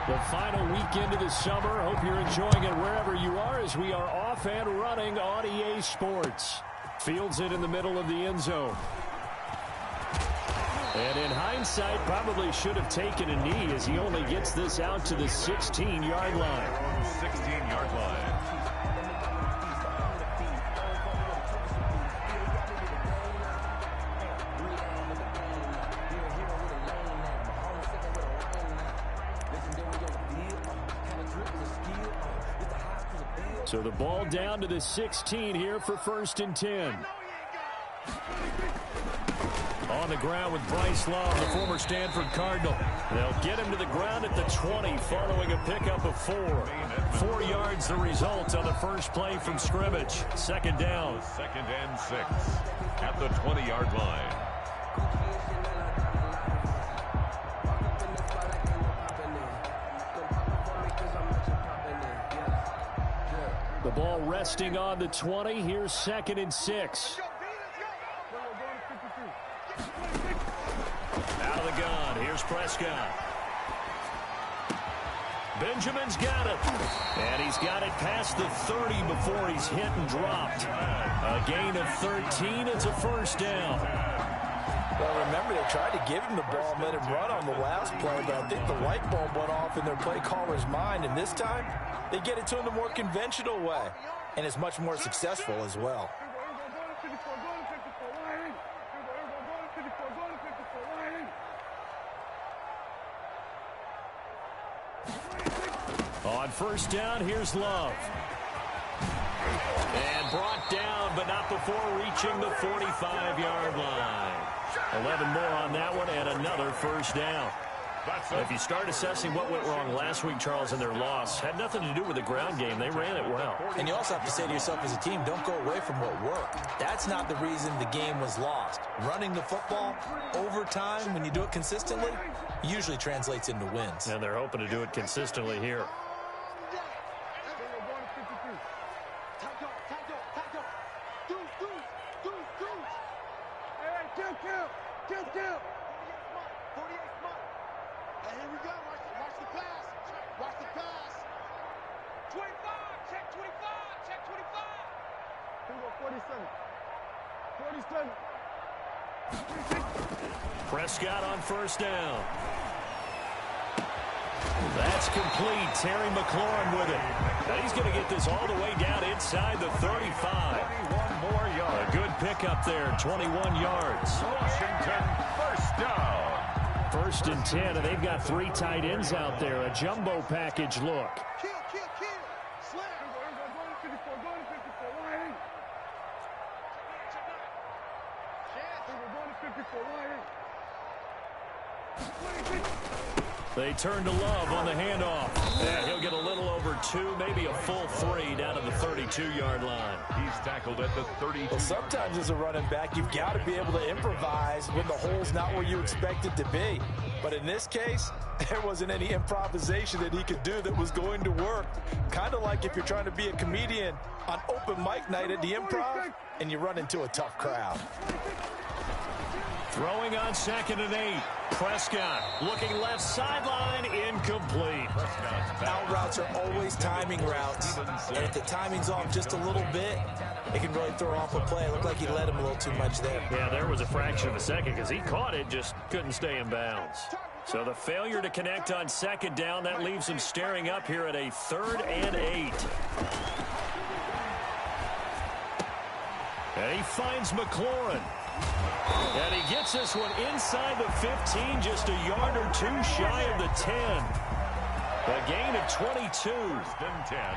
The final weekend of the summer. Hope you're enjoying it wherever you are as we are off and running on EA Sports. Fields it in the middle of the end zone. And in hindsight, probably should have taken a knee as he only gets this out to the 16-yard line. 16-yard line. So the ball down to the 16 here for 1st and 10. On the ground with Bryce Love, the former Stanford Cardinal. They'll get him to the ground at the 20 following a pickup of 4. 4 yards the result on the first play from scrimmage. 2nd down. 2nd and 6 at the 20-yard line. The ball resting on the 20. Here's 2nd and 6. Out of the gun. Here's Prescott. Benjamin's got it. And he's got it past the 30 before he's hit and dropped. A gain of 13. It's a 1st down. Well, remember, they tried to give him the ball and let him run on the last play, but I think the light bulb went off in their play caller's mind, and this time they get it to him the more conventional way, and it's much more successful as well. On 1st down, here's Love. And brought down, but not before reaching the 45-yard line. 11 more on that one, and another 1st down. If you start assessing what went wrong last week, Charles, in their loss, had nothing to do with the ground game. They ran it well. And you also have to say to yourself as a team, don't go away from what worked. That's not the reason the game was lost. Running the football over time, when you do it consistently, usually translates into wins. And they're hoping to do it consistently here. Prescott on 1st down. That's complete. Terry McLaurin with it. Now he's going to get this all the way down inside the 35. 21 more yards. A good pickup there, 21 yards. Washington, 1st down. 1st and 10, and they've got 3 tight ends out there. A jumbo package look. They turn to Love on the handoff. And he'll get a little over 2, maybe a full 3 down to the 32-yard line. He's tackled at the 32. Well, sometimes as a running back, you've got to be able to improvise when the hole's not where you expect it to be. But in this case, there wasn't any improvisation that he could do that was going to work. Kind of like if you're trying to be a comedian on open mic night at the Improv and you run into a tough crowd. Throwing on 2nd and 8. Prescott looking left sideline, incomplete. Out routes are always timing routes, and if the timing's off just a little bit, it can really throw off a play. It looked like he let him a little too much there. Yeah, there was a fraction of a second because he caught it, just couldn't stay in bounds. So the failure to connect on 2nd down, that leaves him staring up here at a 3rd and 8. And he finds McLaurin. And he gets this one inside the 15, just a yard or 2 shy of the 10. A gain of 22.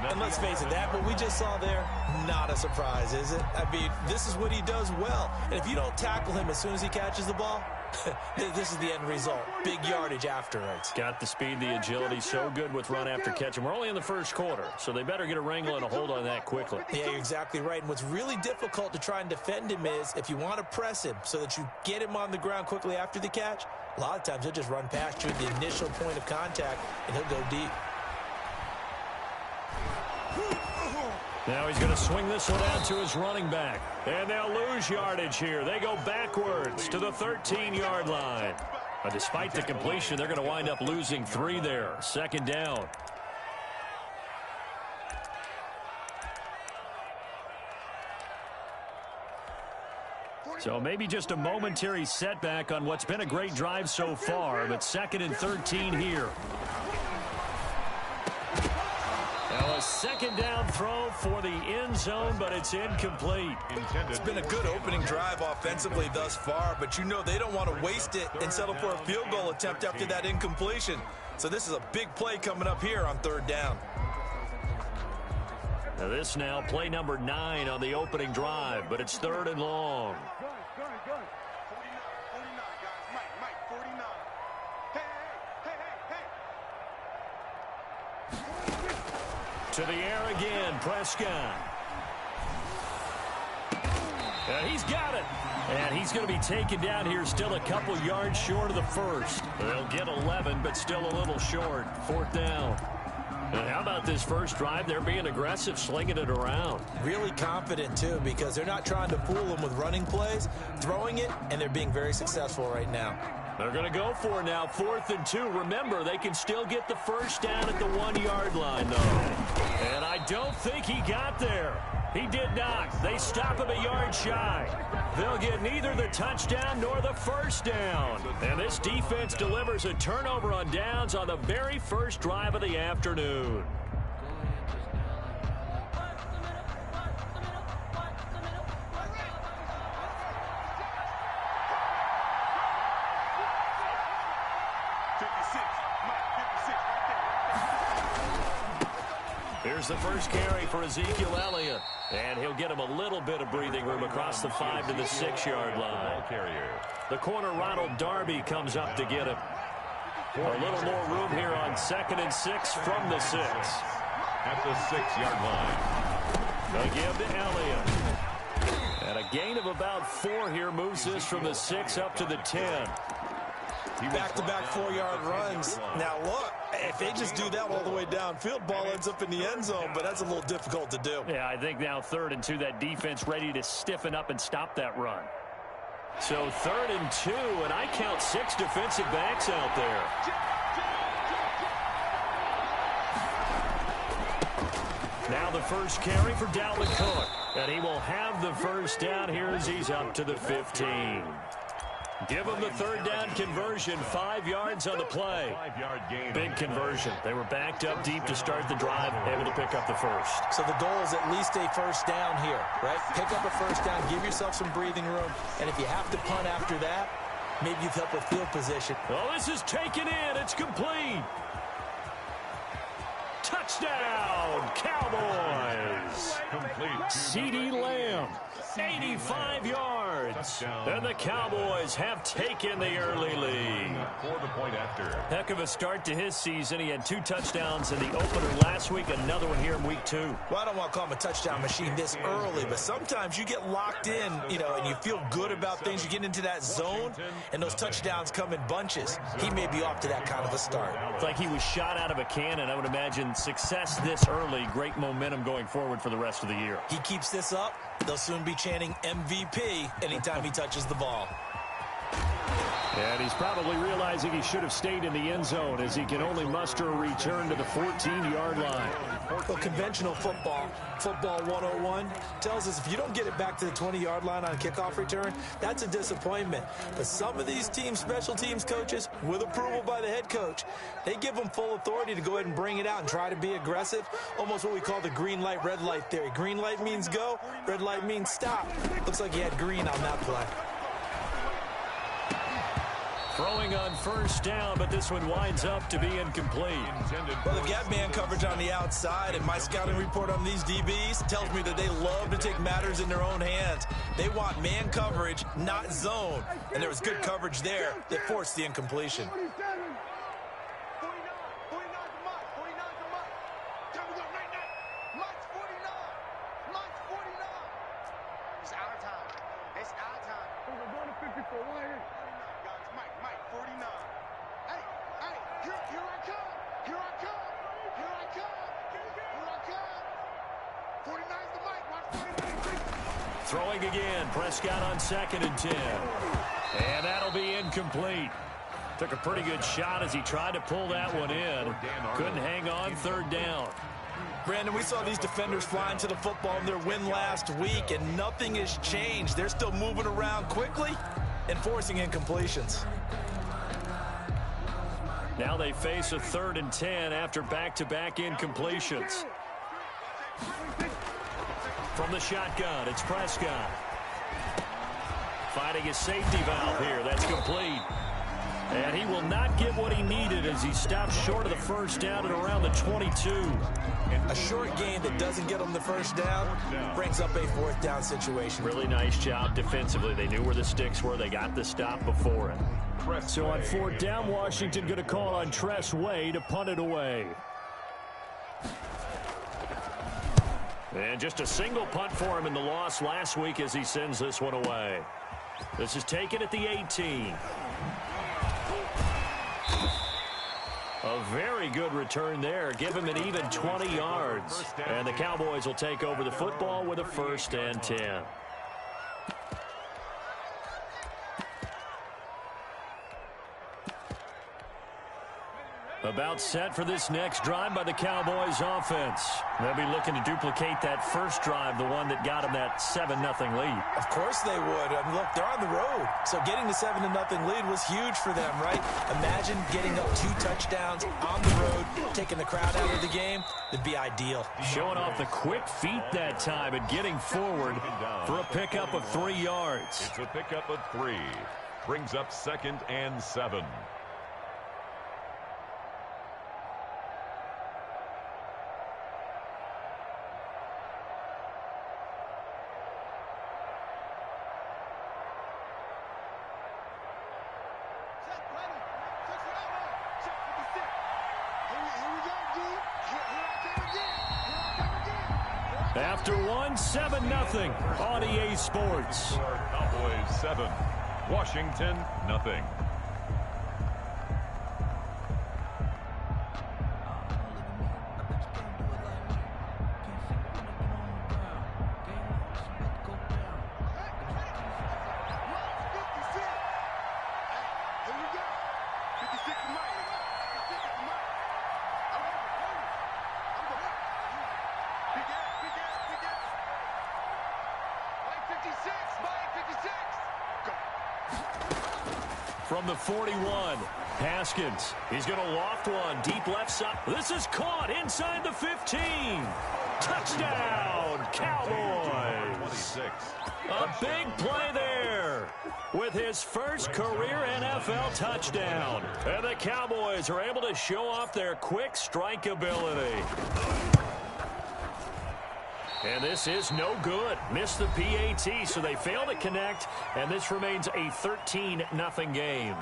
And let's face it, that what we just saw there, not a surprise, is it? I mean, this is what he does well. And if you don't tackle him as soon as he catches the ball, this is the end result. Big yardage afterwards. Got the speed, the agility, so good with run after catch. And we're only in the 1st quarter, so they better get a wrangle and a hold on that quickly. Yeah, you're exactly right. And what's really difficult to try and defend him is if you want to press him so that you get him on the ground quickly after the catch, a lot of times he'll just run past you at the initial point of contact, and he'll go deep. Now he's going to swing this one out to his running back. And they'll lose yardage here. They go backwards to the 13-yard line. Despite the completion, they're going to wind up losing 3 there. Second down. So maybe just a momentary setback on what's been a great drive so far, but 2nd and 13 here. Now a second down throw for the end zone, but it's incomplete. It's been a good opening drive offensively thus far, but you know they don't want to waste it and settle for a field goal attempt after that incompletion. So this is a big play coming up here on 3rd down. Now this now play number 9 on the opening drive, but it's 3rd and long. To the air again, Prescott. And he's got it. And he's going to be taken down here still a couple yards short of the first. They'll get 11, but still a little short. 4th down. And how about this first drive? They're being aggressive, slinging it around. Really confident, too, because they're not trying to fool them with running plays, throwing it, and they're being very successful right now. They're going to go for it now, 4th and 2. Remember, they can still get the first down at the 1-yard line, though. And I don't think he got there. He did not. They stop him a yard shy. They'll get neither the touchdown nor the first down. And this defense delivers a turnover on downs on the very first drive of the afternoon. Here's the first carry for Ezekiel Elliott. And he'll get him a little bit of breathing room across the 5 to the 6-yard line. The corner, Ronald Darby, comes up to get him. A little more room here on 2nd and 6 from the 6. At the 6-yard line. They give to Elliott. And a gain of about 4 here moves this from the 6 up to the 10. Back-to-back 4-yard runs. Now, look, if they just do that all the way downfield, ball ends up in the end zone, but that's a little difficult to do. Yeah, I think now 3rd and 2, that defense ready to stiffen up and stop that run. So 3rd and 2, and I count 6 defensive backs out there. Now the first carry for Dalvin Cook, and he will have the first down here as he's up to the 15. Give them the 3rd down conversion, 5 yards on the play. Big conversion. They were backed up deep to start the drive, able to pick up the first. So the goal is at least a first down here, right? Pick up a first down, give yourself some breathing room, and if you have to punt after that, maybe you've helped with field position. Well, this is taken in. It's complete. Touchdown, Cowboys. Complete. CeeDee Lamb, 85 yards. And the Cowboys have taken the early lead. For the point after. Heck of a start to his season. He had 2 touchdowns in the opener last week, another one here in week 2. Well, I don't want to call him a touchdown machine this early, but sometimes you get locked in, you know, and you feel good about things. You get into that zone, and those touchdowns come in bunches. He may be off to that kind of a start. It's like he was shot out of a cannon. I would imagine success this early, great momentum going forward for the rest of the year. He keeps this up, they'll soon be chanting MVP anytime he touches the ball. And he's probably realizing he should have stayed in the end zone as he can only muster a return to the 14-yard line. Well, conventional football 101, tells us if you don't get it back to the 20-yard line on a kickoff return, that's a disappointment. But some of these teams, special teams coaches, with approval by the head coach, they give them full authority to go ahead and bring it out and try to be aggressive, almost what we call the green light, red light theory. Green light means go, red light means stop. Looks like he had green on that play. Throwing on first down, but this one winds up to be incomplete. Well, they've got man coverage on the outside, and my scouting report on these DBs tells me that they love to take matters in their own hands. They want man coverage, not zone. And there was good coverage there that forced the incompletion. Throwing again, Prescott on 2nd and 10. And that'll be incomplete. Took a pretty good shot as he tried to pull that one in. Couldn't hang on third down. Brandon, we saw these defenders flying to the football in their win last week, and nothing has changed. They're still moving around quickly and forcing incompletions. Now they face a 3rd and 10 after back-to-back incompletions. From the shotgun, it's Prescott. Finding his safety valve here. That's complete. And he will not get what he needed as he stops short of the first down at around the 22. A short gain that doesn't get him the first down brings up a 4th down situation. Really nice job defensively. They knew where the sticks were. They got the stop before it. So on 4th down, Washington going to call on Tress Way to punt it away. And just a single punt for him in the loss last week as he sends this one away. This is taken at the 18. A very good return there. Give him an even 20 yards. And the Cowboys will take over the football with a 1st and 10. About set for this next drive by the Cowboys offense. They'll be looking to duplicate that first drive, the one that got them that 7-0 lead. Of course they would. I mean, look, they're on the road. So getting the 7-0 lead was huge for them, right? Imagine getting up 2 touchdowns on the road, taking the crowd out of the game. It'd be ideal. Showing off the quick feet that time and getting forward for a pickup of 3 yards. It's a pickup of 3. Brings up 2nd and 7. After one, 7-0 on EA Sports. Cowboys 7, Washington nothing. From the 41, Haskins. He's going to loft one deep left side. This is caught inside the 15. Touchdown, Cowboys. 26. A big play there with his first career NFL touchdown. And the Cowboys are able to show off their quick strike ability. And this is no good. Missed the PAT, so they fail to connect, and this remains a 13-0 game.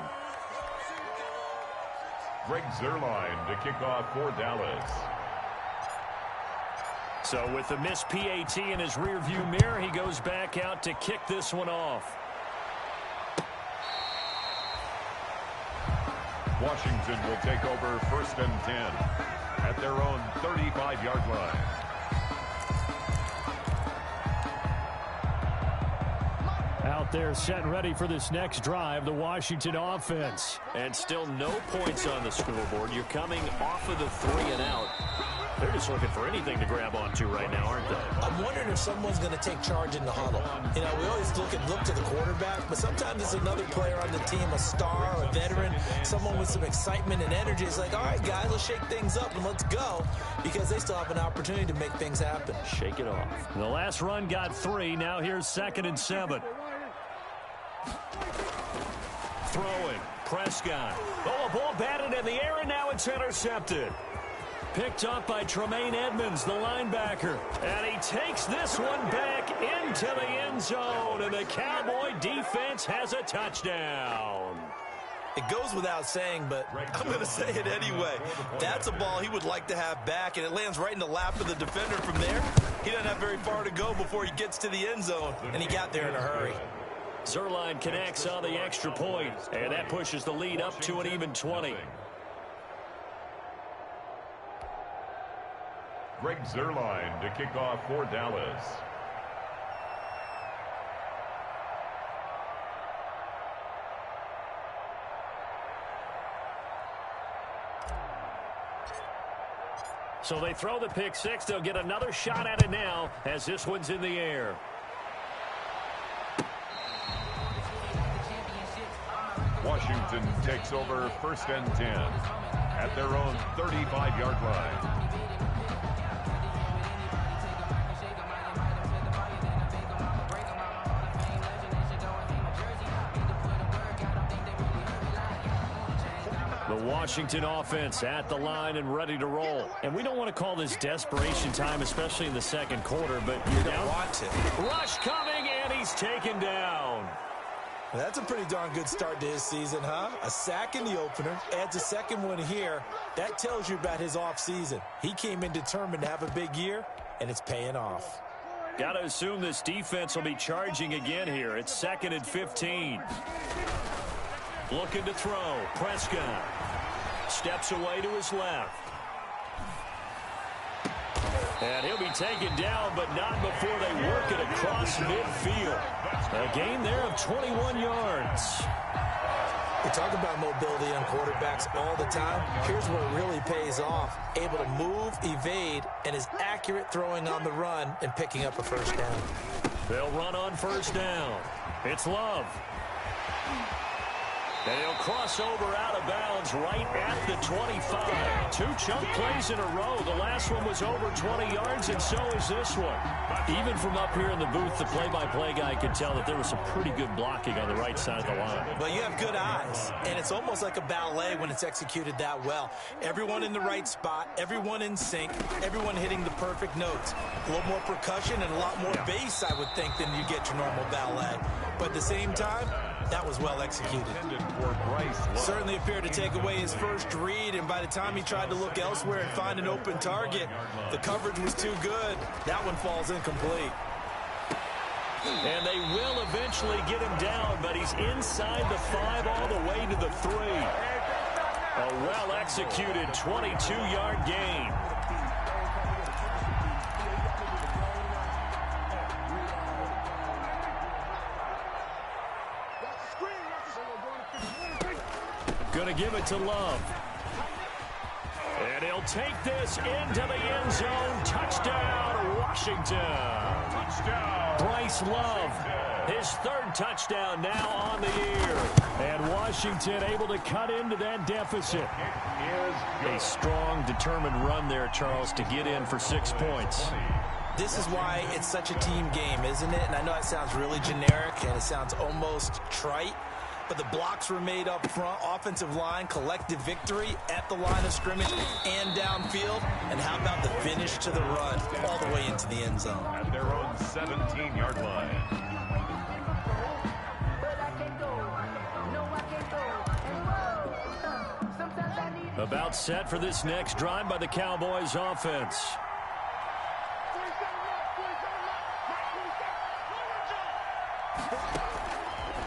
Greg Zuerlein to kick off for Dallas. So with the missed PAT in his rearview mirror, he goes back out to kick this one off. Washington will take over 1st and 10 at their own 35-yard line. Out there set ready for this next drive, the Washington offense. And still no points on the scoreboard. You're coming off of the 3 and out. They're just looking for anything to grab onto right now, aren't they? I'm wondering if someone's going to take charge in the huddle. You know, we always look to the quarterback, but sometimes it's another player on the team, a star, a veteran, someone with some excitement and energy. It's like, all right, guys, let's shake things up and let's go, because they still have an opportunity to make things happen. Shake it off. The last run got 3. Now here's 2nd and 7. Throwing. Prescott. Oh, a ball batted in the air, and now it's intercepted. Picked up by Tremaine Edmonds, the linebacker. And he takes this one back into the end zone, and the Cowboy defense has a touchdown. It goes without saying, but I'm going to say it anyway. That's a ball he would like to have back, and it lands right in the lap of the defender from there. He doesn't have very far to go before he gets to the end zone, and he got there in a hurry. Zuerlein connects on the extra point, and that pushes the lead up to an even 20. Greg Zuerlein to kick off for Dallas. So they throw the pick six. They'll get another shot at it now as this one's in the air. Washington takes over 1st and 10 at their own 35-yard line. The Washington offense at the line and ready to roll. And we don't want to call this desperation time, especially in the second quarter, but you don't want to. Rush coming, and he's taken down. That's a pretty darn good start to his season, huh? A sack in the opener, adds a second one here. That tells you about his offseason. He came in determined to have a big year, and it's paying off. Got to assume this defense will be charging again here. It's 2nd and 15. Looking to throw. Prescott steps away to his left. And he'll be taken down, but not before they work it across midfield. A gain there of 21 yards. We talk about mobility on quarterbacks all the time. Here's where it really pays off. Able to move, evade, and is accurate throwing on the run and picking up a first down. They'll run on first down. It's Love. And he'll cross over out of bounds right at the 25. 2 chunk plays in a row. The last one was over 20 yards, and so is this one. Even from up here in the booth, the play-by-play guy could tell that there was some pretty good blocking on the right side of the line. Well, you have good eyes, and it's almost like a ballet when it's executed that well. Everyone in the right spot, everyone in sync, everyone hitting the perfect notes. A little more percussion and a lot more bass, I would think, than you get your normal ballet. But at the same time, that was well executed. Certainly appeared to take away his first read, and by the time he tried to look elsewhere and find an open target, the coverage was too good. That one falls incomplete. And they will eventually get him down, but he's inside the 5 all the way to the 3. A well-executed 22-yard gain. Going to give it to Love. And he'll take this into the end zone. Touchdown, Washington. Touchdown. Bryce Love, his 3rd touchdown now on the year. And Washington able to cut into that deficit. A strong, determined run there, Charles, to get in for 6 points. This is why it's such a team game, isn't it? And I know it sounds really generic and it sounds almost trite. But the blocks were made up front, offensive line, collective victory at the line of scrimmage and downfield. And how about the finish to the run all the way into the end zone? At their own 17-yard line. About set for this next drive by the Cowboys offense.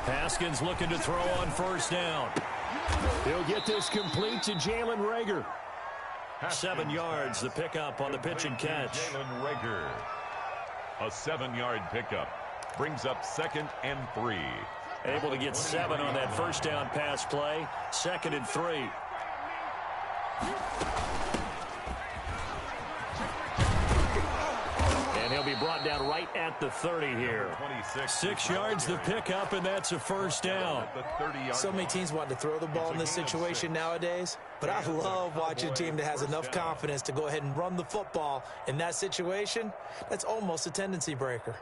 Haskins looking to throw on first down. He'll get this complete to Jalen Reagor. 7 yards, the pickup on the pitch and catch. Jalen Reagor. A 7-yard pickup. Brings up 2nd and 3. Able to get 7 on that first down pass play. 2nd and 3. And he'll be brought down right at the 30 here. 6 yards the pickup, and that's a first down. So many teams want to throw the ball in this situation nowadays, but I love watching a team that has enough confidence to go ahead and run the football. In that situation, that's almost a tendency breaker.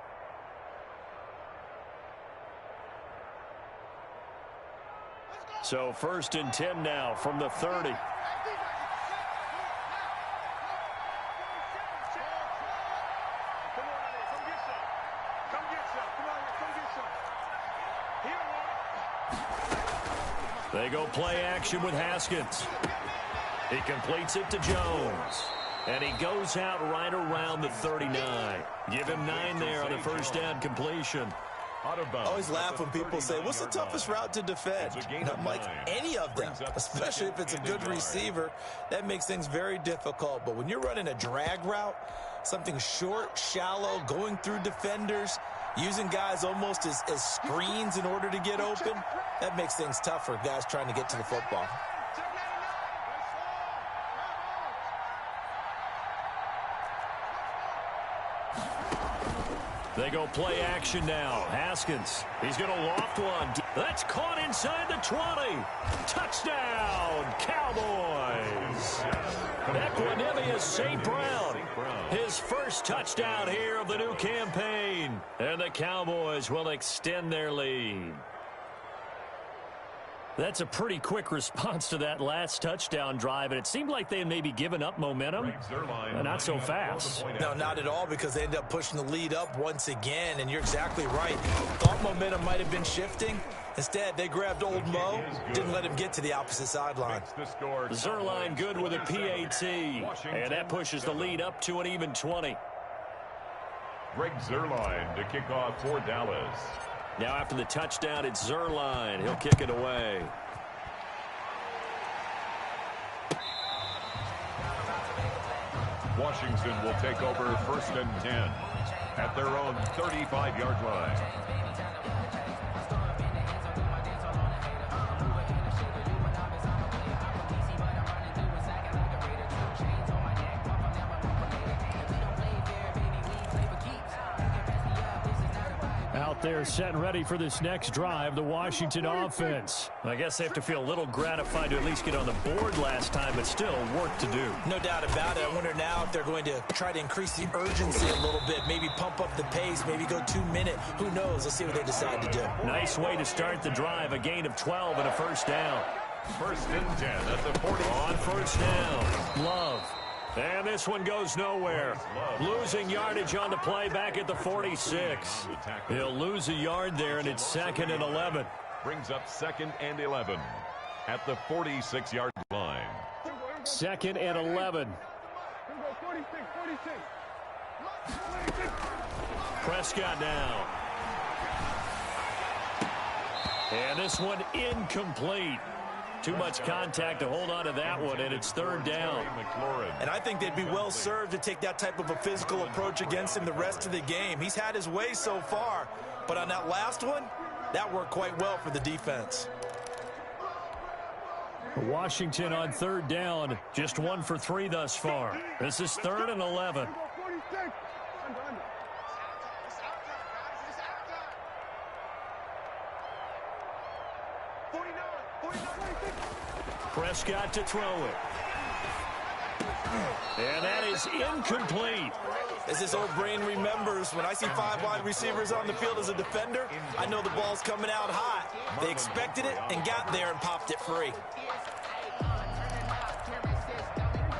So 1st and 10 now from the 30. They go play action with Haskins. He completes it to Jones. And he goes out right around the 39. Give him 9 there on the first down completion. I always laugh when people say, what's the toughest route to defend? And I'm like, any of them, especially if it's a good receiver. That makes things very difficult. But when you're running a drag route, something short, shallow, going through defenders, using guys almost as screens in order to get open, that makes things tough for guys trying to get to the football. They go play action now. Haskins, he's going to loft one. That's caught inside the 20. Touchdown, Cowboys. Equanimeous St. Brown, his first touchdown here of the new campaign. And the Cowboys will extend their lead. That's a pretty quick response to that last touchdown drive, and it seemed like they had maybe given up momentum, but not so fast. No, not at all, because they ended up pushing the lead up once again, and you're exactly right. Thought momentum might have been shifting. Instead, they grabbed old Mo, didn't let him get to the opposite sideline. Zerline good with a PAT, and that pushes the lead up to an even 20. Greg Zerline to kick off for Dallas. Now after the touchdown, it's Zerline. He'll kick it away. Washington will take over 1st and 10 at their own 35-yard line. They're set and ready for this next drive, the Washington offense. I guess they have to feel a little gratified to at least get on the board last time, but still work to do. No doubt about it. I wonder now if they're going to try to increase the urgency a little bit, maybe pump up the pace, maybe go 2 minute. Who knows? Let's see what they decide to do. Nice way to start the drive, a gain of 12 and a first down. 1st and 10 at the 40. On first down, Love. And this one goes nowhere. Losing yardage on the play back at the 46. He'll lose a yard there, and it's 2nd and 11. Brings up 2nd and 11 at the 46-yard line. 2nd and 11. Prescott now. And this one incomplete. Too much contact to hold on to that one, and it's 3rd down. And I think they'd be well served to take that type of a physical approach against him the rest of the game. He's had his way so far, but on that last one, that worked quite well for the defense. Washington on 3rd down, just 1 for 3 thus far. This is 3rd and 11. Prescott to throw it. And that is incomplete. As his old brain remembers, when I see 5 wide receivers on the field as a defender, I know the ball's coming out hot. They expected it and got there and popped it free.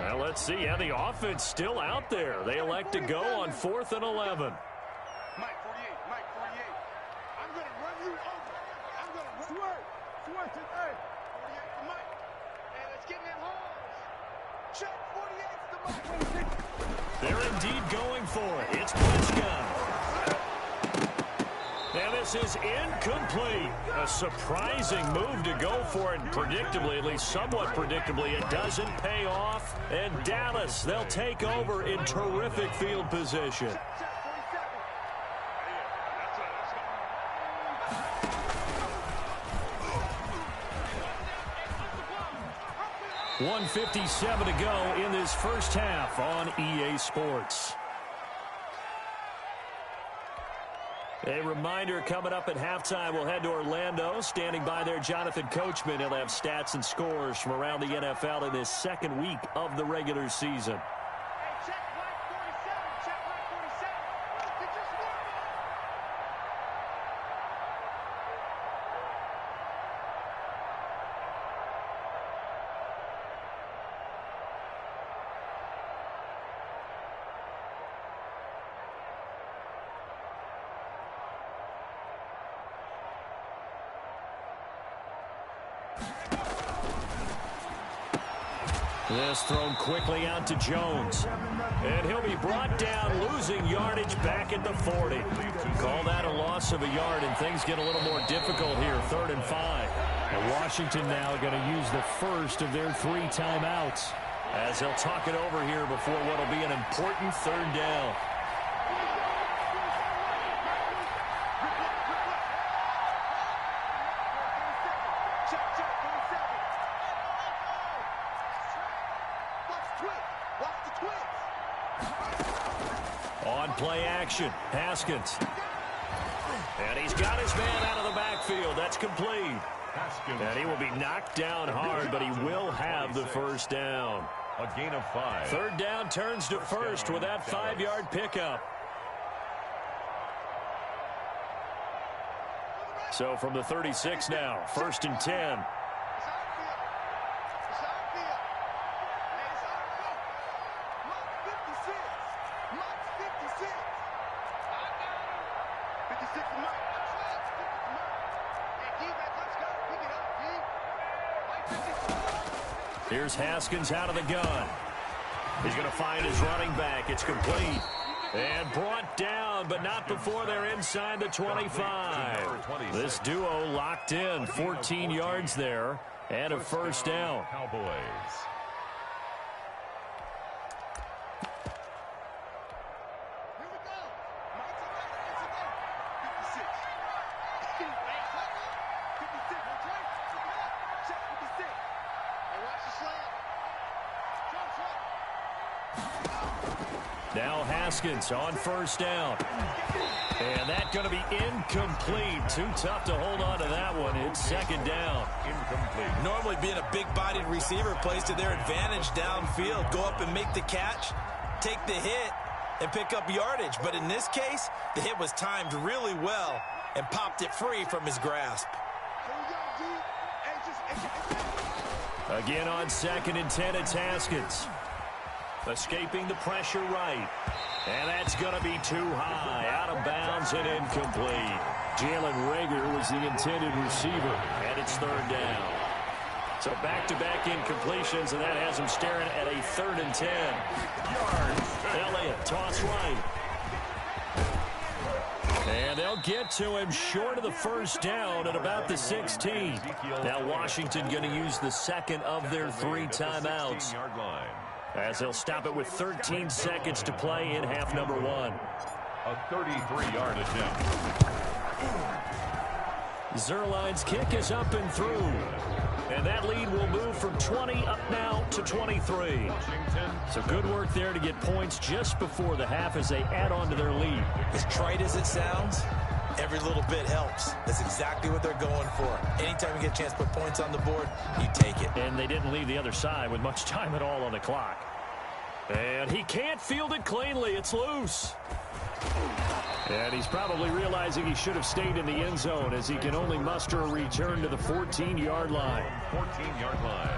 Well, let's see how the offense still out there. They elect to go on 4th and 11. Mike 48, Mike 48. I'm going to run you over. I'm going to run you over. 48 to Mike. And let's get in that hole. Check 48 to Mike. They're indeed going for it. It's Prescott. Now this is incomplete. A surprising move to go for it. Predictably, at least somewhat predictably, it doesn't pay off. And Dallas, they'll take over in terrific field position. 1:57 to go in this first half on EA Sports. A reminder, coming up at halftime, we'll head to Orlando. Standing by there, Jonathan Coachman. He'll have stats and scores from around the NFL in this second week of the regular season. This thrown quickly out to Jones. And he'll be brought down, losing yardage back at the 40. Call that a loss of a yard, and things get a little more difficult here, 3rd and 5. And Washington now going to use the first of their 3 timeouts, as they'll talk it over here before what will be an important 3rd down. On play action, Haskins. And he's got his man out of the backfield. That's complete. And he will be knocked down hard, but he will have the first down. A gain of 5. Third down turns to first with that 5-yard pickup. So from the 36 now, 1st and 10. Here's Haskins out of the gun. He's going to find his running back. It's complete. And brought down, but not before they're inside the 25. This duo locked in. 14 yards there and a first down. Cowboys. Now Haskins on first down. And that's going to be incomplete. Too tough to hold on to that one. It's second down. Incomplete. Normally being a big-bodied receiver plays to their advantage downfield. Go up and make the catch, take the hit, and pick up yardage. But in this case, the hit was timed really well and popped it free from his grasp. Again on 2nd and 10, it's Haskins. Escaping the pressure right. And that's going to be too high. Out of bounds and incomplete. Jalen Reagor was the intended receiver. And it's third down. So back-to-back incompletions, and that has him staring at a 3rd and 10. Elliott, toss right. And they'll get to him short of the first down at about the 16. Now Washington going to use the second of their 3 timeouts, as they'll stop it with 13 seconds to play in half number 1. A 33-yard attempt. Zerline's kick is up and through. And that lead will move from 20 up now to 23. So good work there to get points just before the half as they add on to their lead. As trite as it sounds, every little bit helps. That's exactly what they're going for. Anytime you get a chance to put points on the board, you take it. And they didn't leave the other side with much time at all on the clock. And he can't field it cleanly. It's loose. And he's probably realizing he should have stayed in the end zone, as he can only muster a return to the 14-yard line. 14-yard line.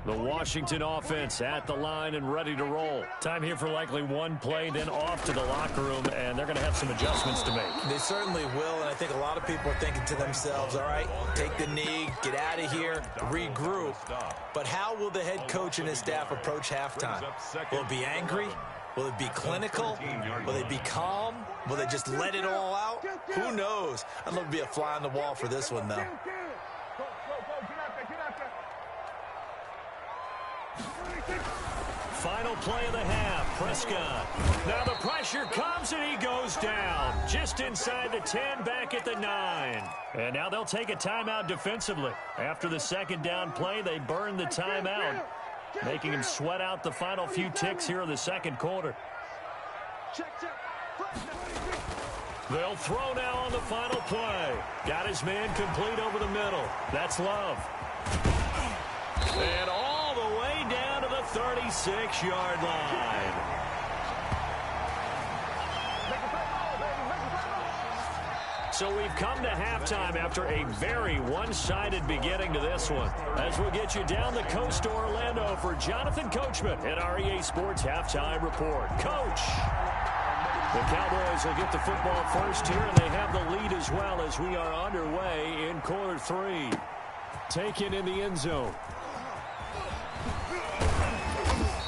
The Washington offense at the line and ready to roll. Time here for likely one play, then off to the locker room, and they're going to have some adjustments to make. They certainly will, and I think a lot of people are thinking to themselves, all right, take the knee, get out of here, regroup. But how will the head coach and his staff approach halftime? Will it be angry? Will it be clinical? Will they be calm? Will they just let it all out? Who knows? I'd love to be a fly on the wall for this one, though. Final play of the half, Prescott. Now the pressure comes and he goes down. Just inside the 10, back at the 9. And now they'll take a timeout defensively. After the second down play, they burn the timeout, making him sweat out the final few ticks here in the second quarter. They'll throw now on the final play. Got his man complete over the middle. That's Love. And all the way down to the 36-yard line. So we've come to halftime after a very one-sided beginning to this one, as we'll get you down the coast to Orlando for Jonathan Coachman at our EA Sports Halftime Report. Coach, the Cowboys will get the football first here, and they have the lead as well as we are underway in quarter 3. Taken in the end zone.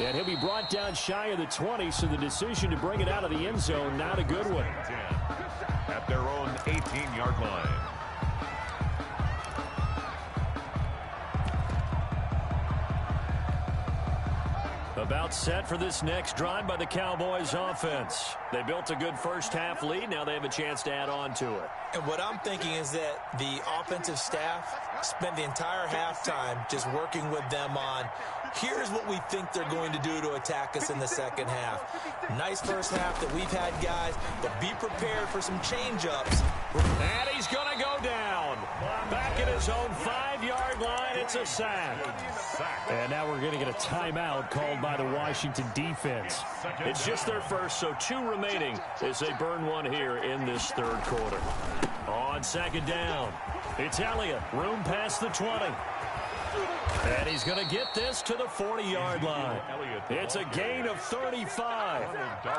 And he'll be brought down shy of the 20, so the decision to bring it out of the end zone, not a good one. At their own 18-yard line. About set for this next drive by the Cowboys offense. They built a good first half lead. Now they have a chance to add on to it. And what I'm thinking is that the offensive staff spent the entire halftime just working with them on, here's what we think they're going to do to attack us in the second half. Nice first half that we've had, guys, but be prepared for some change-ups. And he's going to go down. Back at his own 5-yard line, it's a sack. And now we're going to get a timeout called by the Washington defense. It's just their first, so 2 remaining as they burn one here in this third quarter. On second down, it's Elliott. Room past the 20. And he's going to get this to the 40-yard line. It's a gain of 35.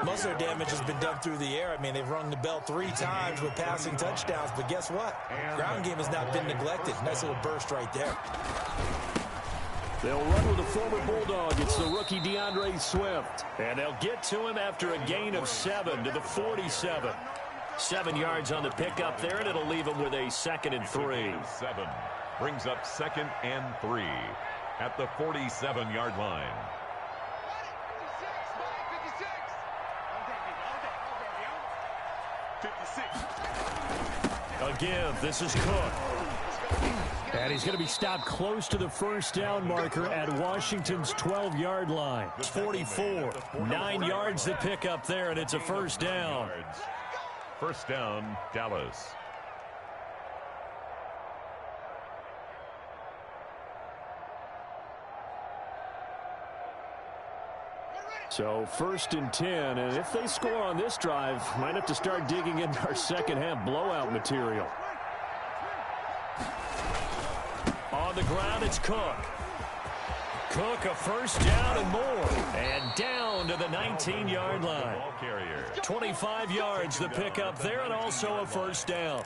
Most of their damage has been done through the air. I mean, they've rung the bell 3 times with passing touchdowns, but guess what? Ground game has not been neglected. Nice little burst right there. They'll run with a former Bulldog. It's the rookie DeAndre Swift. And they'll get to him after a gain of 7 to the 47. 7 yards on the pickup there, and it'll leave him with a 2nd and 3. 7 brings up 2nd and 3 at the 47-yard line. A give. This is Cook. And he's going to be stopped close to the first down marker at Washington's 12-yard line. It's 44. 9 yards to pick up there, and it's a first down. First down, Dallas. So 1st and 10, and if they score on this drive, might have to start digging into our second half blowout material. On the ground, it's Cook. Cook, a first down and more. And down to the 19-yard line. 25 yards to pick up there, and also a first down.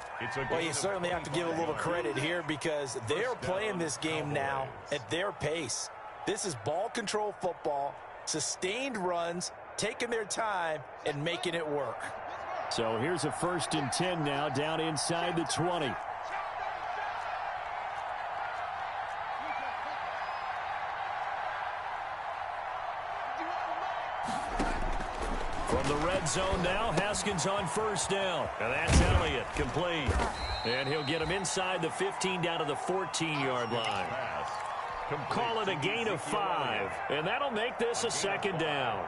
Well, you certainly have to give a little credit here because they're playing this game now at their pace. This is ball control football, sustained runs, taking their time, and making it work. So here's a 1st and 10 now, down inside the 20. From the red zone now, Haskins on first down. And that's Elliott, complete. And he'll get him inside the 15 down to the 14-yard line. Call it a gain of 5. And that'll make this a 2nd down.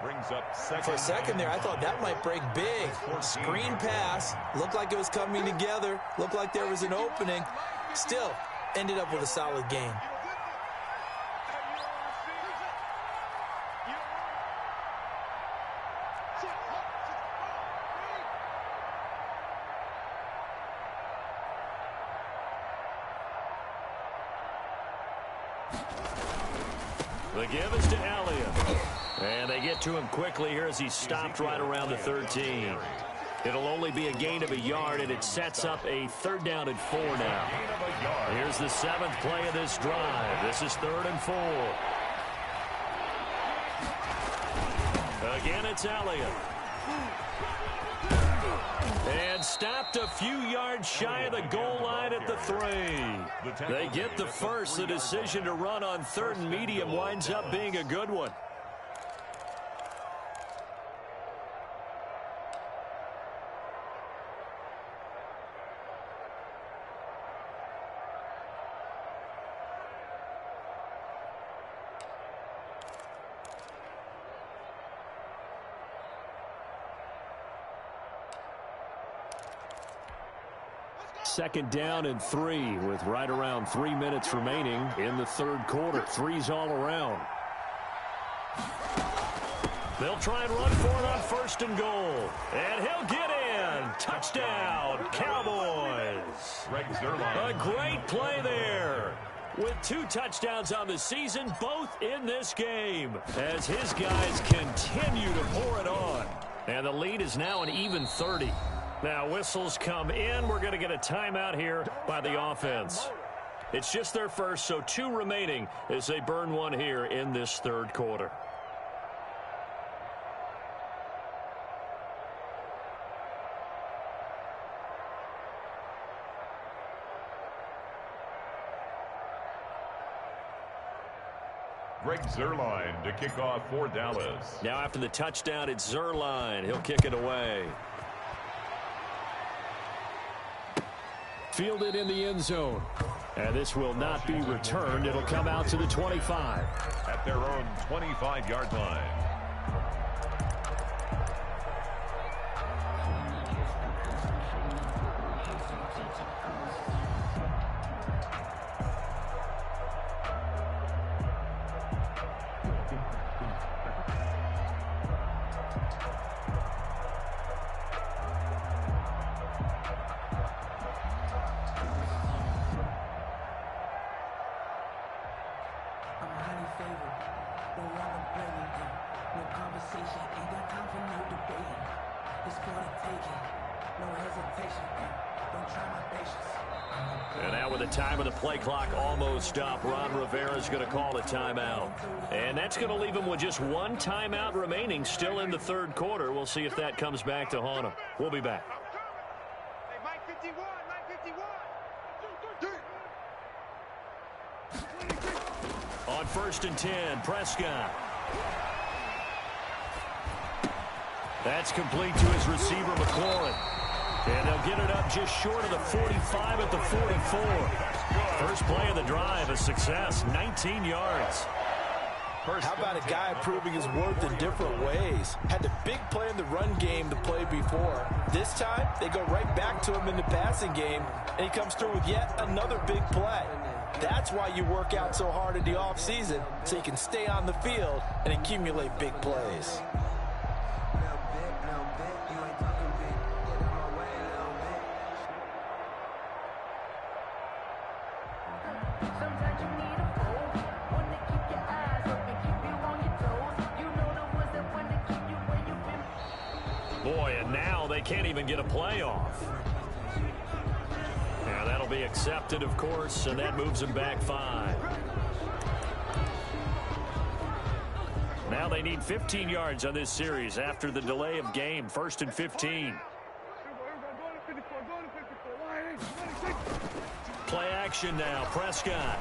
For a second there, I thought that might break big. Screen pass. Looked like it was coming together. Looked like there was an opening. Still, ended up with a solid gain. The give is to Elliott. And they get to him quickly here as he's stopped right around the 13. It'll only be a gain of a yard, and it sets up a 3rd down and 4 now. Here's the 7th play of this drive. This is 3rd and 4. Again, it's Elliott. And stopped a few yards shy of the goal line at the 3. They get the first. The decision to run on 3rd and medium winds up being a good one. Second down and 3 with right around 3 minutes remaining in the third quarter. 3's all around. They'll try and run for it on 1st and goal. And he'll get in. Touchdown, Cowboys. A great play there. With 2 touchdowns on the season, both in this game, as his guys continue to pour it on. And the lead is now an even 30. Now whistles come in. We're going to get a timeout here by the offense. It's just their first, so 2 remaining as they burn one here in this third quarter. Greg Zuerlein to kick off for Dallas. Now after the touchdown, it's Zuerlein. He'll kick it away. Fielded in the end zone. And this will not be returned. It'll come out to the 25. At their own 25-yard line. And now with the time of the play clock almost up, Ron Rivera's going to call a timeout. And that's going to leave him with just one timeout remaining still in the third quarter. We'll see if that comes back to haunt him. We'll be back. Hey, Mike 51, Mike 51. On 1st and 10, Prescott. That's complete to his receiver, McLaurin. And they'll get it up just short of the 45 at the 44. First play of the drive, a success, 19 yards. How about a guy proving his worth in different ways? Had the big play in the run game the play before. This time, they go right back to him in the passing game, and he comes through with yet another big play. That's why you work out so hard in the offseason, so you can stay on the field and accumulate big plays. Boy, and now they can't even get a playoff. Now that'll be accepted, of course, and that moves them back 5. Now they need 15 yards on this series after the delay of game. 1st and 15. Play action now. Prescott.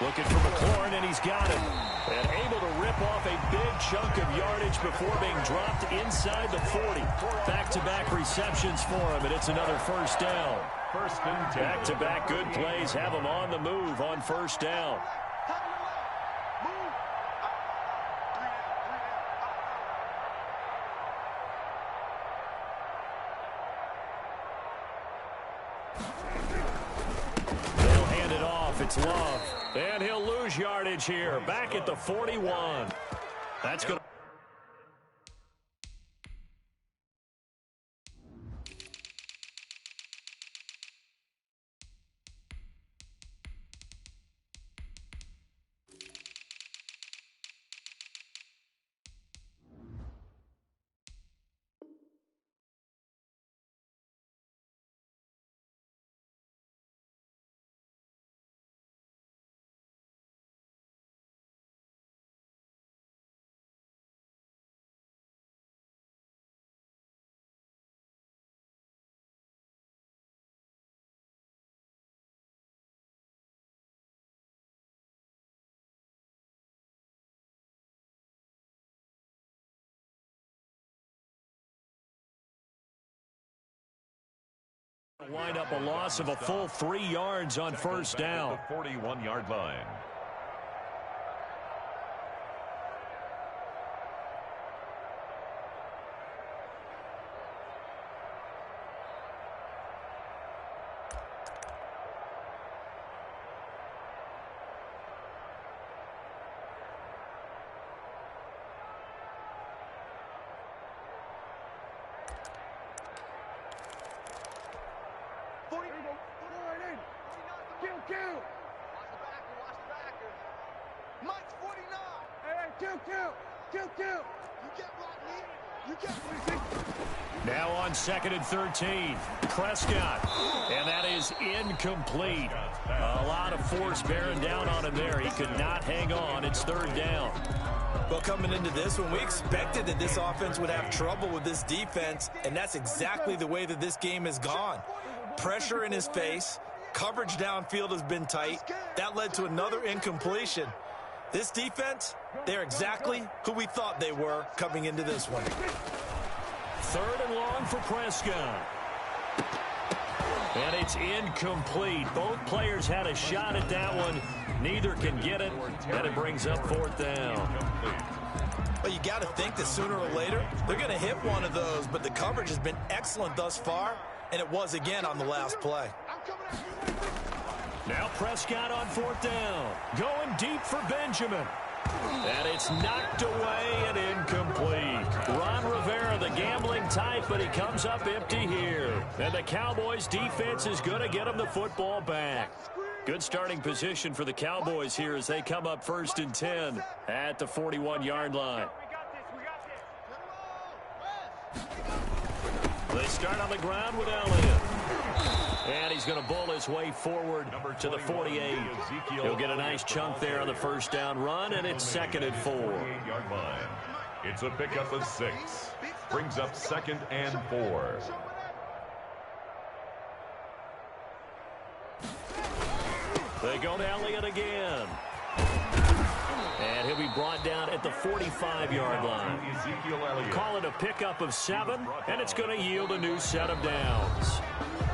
Looking for McLaurin, and he's got him. And able to rip off a big chunk of yardage before being dropped inside the 40. Back-to-back receptions for him, and it's another first down. Back-to-back good plays have him on the move on first down. They'll hand it off. It's Love. And he'll lose yardage here. Back at the 41. That's going to... Wind up a loss of a full 3 yards on first down. The 41-yard line. Mike's 49. Hey, kill. You get right here. You get Now on 2nd and 13, Prescott. And that is incomplete. A lot of force bearing down on him there. He could not hang on. It's 3rd down. Well, coming into this one, we expected that this offense would have trouble with this defense, and that's exactly the way that this game has gone. Pressure in his face, coverage downfield has been tight. That led to another incompletion. This defense, they're exactly who we thought they were coming into this one. 3rd and long for Prescott. And it's incomplete. Both players had a shot at that one. Neither can get it, and it brings up 4th down. Well, you got to think that sooner or later they're going to hit one of those, but the coverage has been excellent thus far, and it was again on the last play. Now Prescott on 4th down. Going deep for Benjamin. And it's knocked away and incomplete. Ron Rivera, the gambling type, but he comes up empty here. And the Cowboys defense is going to get him the football back. Good starting position for the Cowboys here as they come up 1st and 10 at the 41-yard line. They start on the ground with Elliott. And he's going to bull his way forward to the 48. He'll get a nice chunk there on the 1st down run, and it's 2nd and 4. It's a pickup of 6. Brings up 2nd and 4. They go to Elliott again. And he'll be brought down at the 45-yard line. Call it a pickup of 7, and it's going to yield a new set of downs.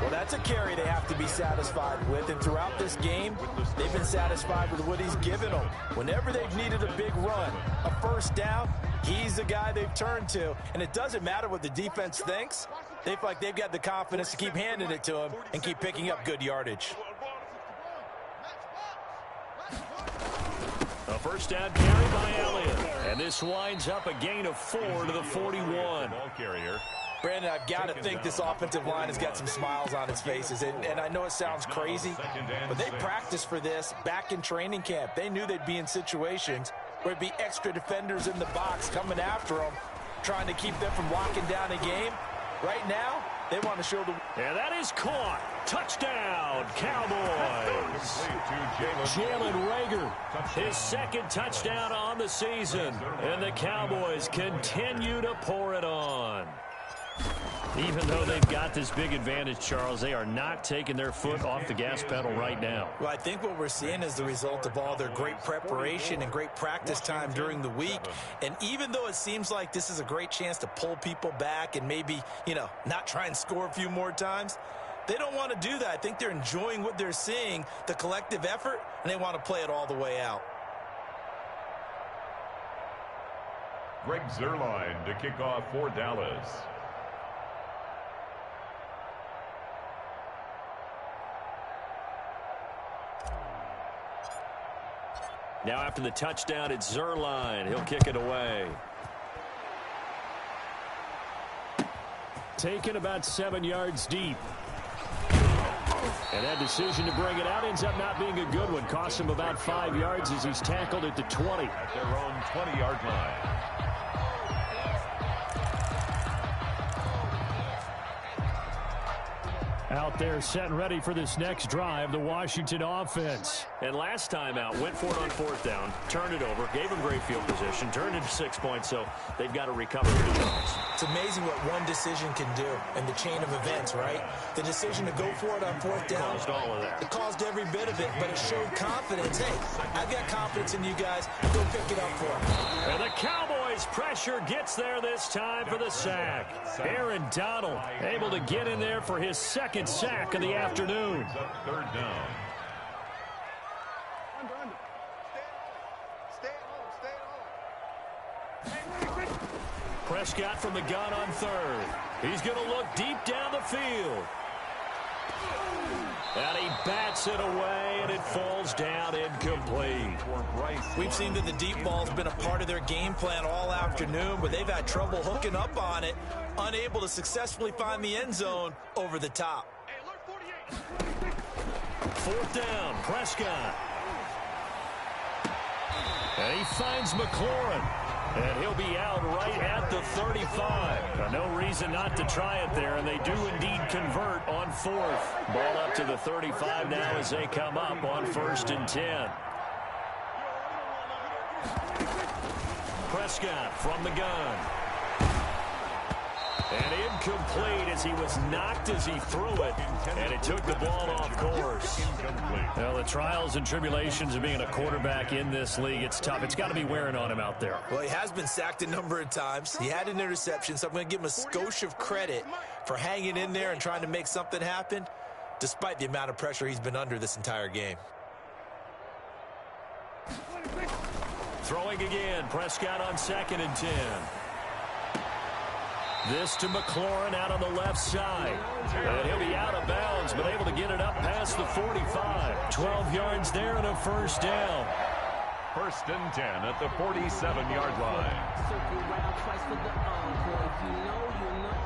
Well, that's a carry they have to be satisfied with, and throughout this game, they've been satisfied with what he's given them. Whenever they've needed a big run, a 1st down, he's the guy they've turned to, and it doesn't matter what the defense thinks. They feel like they've got the confidence to keep handing it to him and keep picking up good yardage. A 1st down carry by Elliott, and this winds up a gain of 4 to the 41. Brandon, I've got to think this offensive line has got some smiles on its faces. And I know it sounds crazy, but they practiced for this back in training camp. They knew they'd be in situations where it'd be extra defenders in the box coming after them, trying to keep them from locking down a game. Right now, they want to show the... And that is caught. Touchdown, Cowboys. Jalen Reagor, his 2nd touchdown on the season. And the Cowboys continue to pour it on. Even though they've got this big advantage, Charles, they are not taking their foot off the gas pedal right now. Well, I think what we're seeing is the result of all their great preparation and great practice time during the week. And even though it seems like this is a great chance to pull people back and maybe, not try and score a few more times, they don't want to do that. I think they're enjoying what they're seeing, the collective effort, and they want to play it all the way out. Greg Zuerlein to kick off for Dallas. Now after the touchdown, it's Zuerlein. He'll kick it away. Taken about 7 yards deep. And that decision to bring it out ends up not being a good one. Costs him about 5 yards as he's tackled at the 20. At their own 20-yard line. Out there set and ready for this next drive, the Washington offense. And last time out, went for it on 4th down, turned it over, gave them great field position, turned it 6 points, so they've got to recover the yards. It's amazing what one decision can do in the chain of events, right? The decision to go for it on 4th down. Caused all of that. It caused every bit of it, but it showed confidence. Hey, I've got confidence in you guys. Go pick it up for them. And the Cowboys pressure gets there this time for the sack. Aaron Donald able to get in there for his 2nd sack of the afternoon. 3rd down. Prescott from the gun on 3rd. He's going to look deep down the field. And he bats it away, and it falls down incomplete. We've seen that the deep ball's been a part of their game plan all afternoon, but they've had trouble hooking up on it, unable to successfully find the end zone over the top. 4th down, Prescott. And he finds McLaurin. And he'll be out right at the 35. No reason not to try it there, and they do indeed convert on 4th. Ball up to the 35 now as they come up on 1st and 10. Prescott from the gun. And incomplete as he was knocked as he threw it. And it took the ball off course. Well, the trials and tribulations of being a quarterback in this league, it's tough. It's got to be wearing on him out there. Well, he has been sacked a number of times. He had an interception, so I'm going to give him a skosh of credit for hanging in there and trying to make something happen, despite the amount of pressure he's been under this entire game. Throwing again, Prescott on 2nd and 10. This to McLaurin out on the left side. And he'll be out of bounds, but able to get it up past the 45. 12 yards there and a first down. 1st and 10 at the 47-yard line.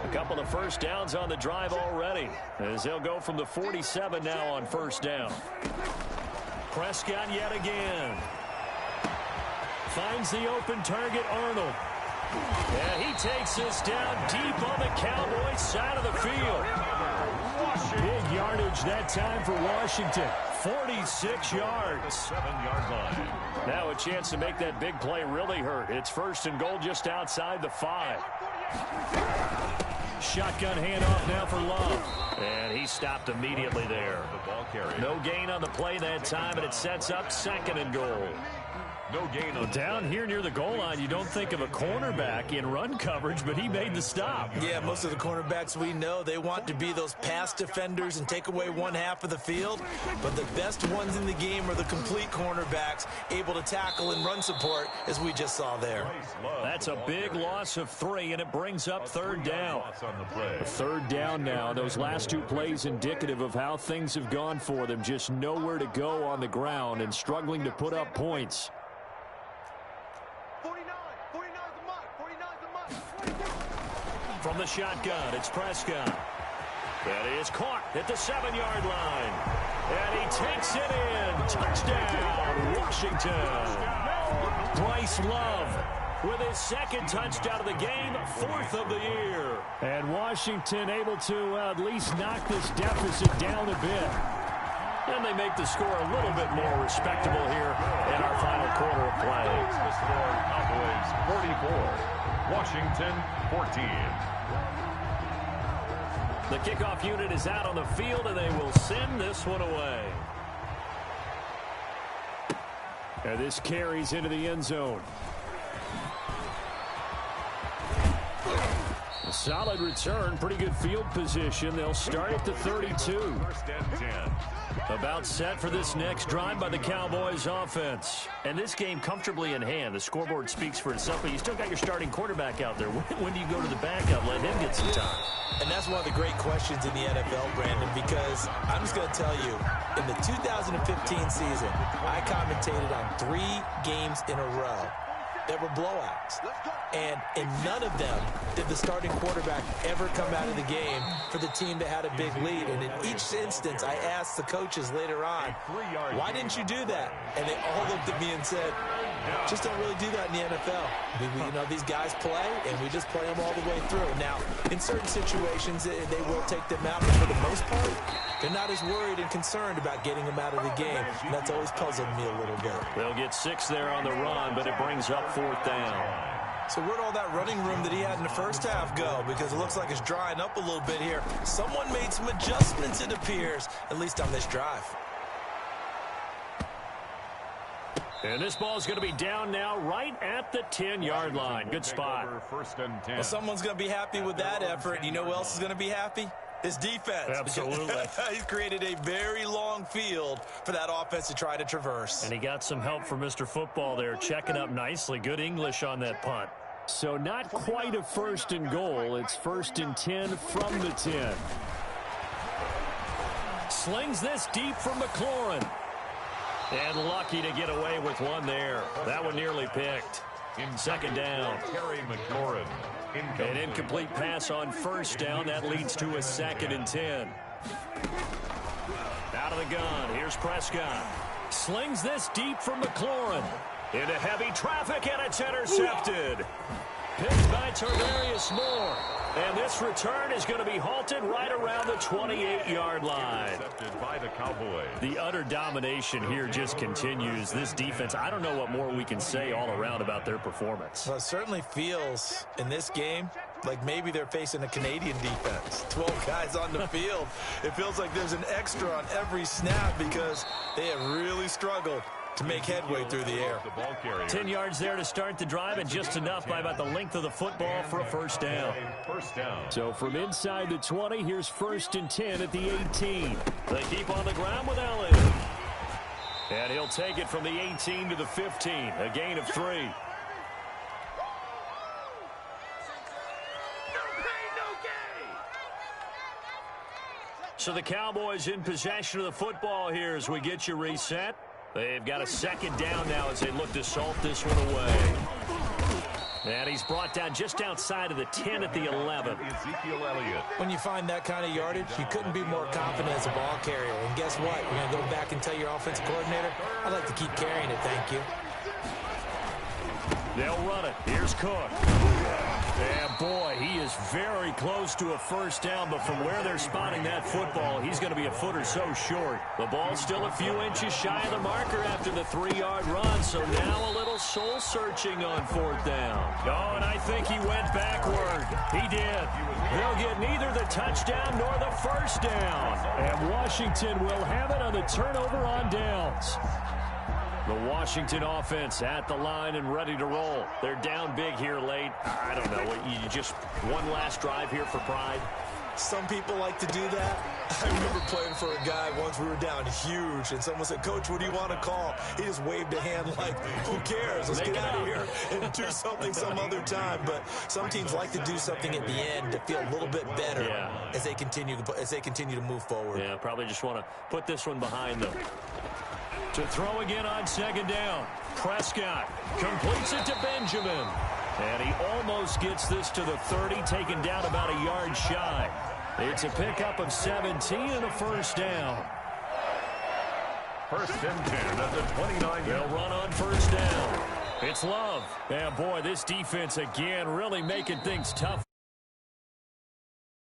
A couple of first downs on the drive already, as they'll go from the 47 now on first down. Prescott yet again. Finds the open target, Arnold. And he takes this down deep on the Cowboys side of the field. Big yardage that time for Washington. 46 yards. 7-yard line. Now a chance to make that big play really hurt. It's 1st and goal just outside the 5. Shotgun handoff now for Love. And he stopped immediately there. The ball carried. No gain on the play that time, and it sets up 2nd and goal. No gain on down here near the goal line. You don't think of a cornerback in run coverage, but he made the stop. Yeah, most of the cornerbacks we know, they want to be those pass defenders and take away one half of the field. But the best ones in the game are the complete cornerbacks, able to tackle and run support, as we just saw there. That's a big loss of 3, and it brings up 3rd down. 3rd down now. Those last 2 plays indicative of how things have gone for them. Just nowhere to go on the ground and struggling to put up points. From the shotgun, it's Prescott. And he is caught at the 7-yard line. And he takes it in. Touchdown, Washington. Bryce Love with his 2nd touchdown of the game, 4th of the year. And Washington able to at least knock this deficit down a bit. And they make the score a little bit more respectable here in our final quarter of play. The score, Cowboys 44. Washington 14. The kickoff unit is out on the field, and they will send this one away. And this carries into the end zone. A solid return, pretty good field position. They'll start at the 32. 1st and 10. About set for this next drive by the Cowboys offense. And this game comfortably in hand. The scoreboard speaks for itself, but you still got your starting quarterback out there. When do you go to the backup, let him get some time? And that's one of the great questions in the NFL, Brandon, because I'm just going to tell you, in the 2015 season, I commentated on 3 games in a row that were blowouts. And in none of them did the starting quarterback ever come out of the game for the team that had a big lead. And in each instance, I asked the coaches later on, why didn't you do that? And they all looked at me and said, just don't really do that in the NFL. You know, these guys play, and we just play them all the way through. Now, in certain situations, they will take them out, but for the most part, they're not as worried and concerned about getting them out of the game. And that's always puzzled me a little bit. They'll get 6 there on the run, but it brings up 4th down. So where'd all that running room that he had in the first half go? Because it looks like it's drying up a little bit here. Someone made some adjustments, it appears, at least on this drive. And this ball is going to be down now right at the 10-yard line. Good spot. 1st and 10. Well, someone's going to be happy with that effort. You know who else is going to be happy? His defense. Absolutely. He's created a very long field for that offense to try to traverse. And he got some help from Mr. Football there, checking up nicely. Good English on that punt. So not quite a 1st and goal. It's 1st and 10 from the 10. Slings this deep from McLaurin. And lucky to get away with one there. That one nearly picked. 2nd down. Terry McLaurin. An incomplete pass on 1st down. That leads to a 2nd and 10. Out of the gun. Here's Prescott. Slings this deep from McLaurin. Into heavy traffic, and it's intercepted. Picked by Tarvarius Moore. And this return is going to be halted right around the 28-yard line. Intercepted by the Cowboys. The utter domination here just continues. This defense, I don't know what more we can say all around about their performance. Well, it certainly feels in this game like maybe they're facing a Canadian defense. 12 guys on the field. It feels like there's an extra on every snap because they have really struggled to make headway through the air. 10 yards there to start the drive, and just enough by about the length of the football for a first down. So from inside the 20, here's 1st and 10 at the 18. They keep on the ground with Allen. And he'll take it from the 18 to the 15, a gain of 3. So the Cowboys in possession of the football here as we get you reset. They've got a 2nd down now as they look to salt this one away. And he's brought down just outside of the 10 at the 11. Ezekiel Elliott. When you find that kind of yardage, you couldn't be more confident as a ball carrier. And guess what? You're going to go back and tell your offensive coordinator, I'd like to keep carrying it, thank you. They'll run it. Here's Cook. And boy, he is very close to a first down, but from where they're spotting that football, he's going to be a foot or so short. The ball's still a few inches shy of the marker after the 3-yard run, so now a little soul-searching on 4th down. Oh, and I think he went backward. He did. They'll get neither the touchdown nor the first down. And Washington will have it on the turnover on downs. The Washington offense at the line and ready to roll. They're down big here late. I don't know. You just one last drive here for pride? Some people like to do that. I remember playing for a guy once. We were down huge, and someone said, Coach, what do you want to call? He just waved a hand like, who cares? Let's get out of here and do something some other time. But some teams like to do something at the end to feel a little bit better as they continue to move forward. Yeah, probably just want to put this one behind them. To throw again on 2nd down. Prescott completes it to Benjamin. And he almost gets this to the 30, taken down about a yard shy. It's a pickup of 17 and a first down. 1st and 10 at the 29. They'll run on 1st down. It's Love. And boy, this defense again really making things tough.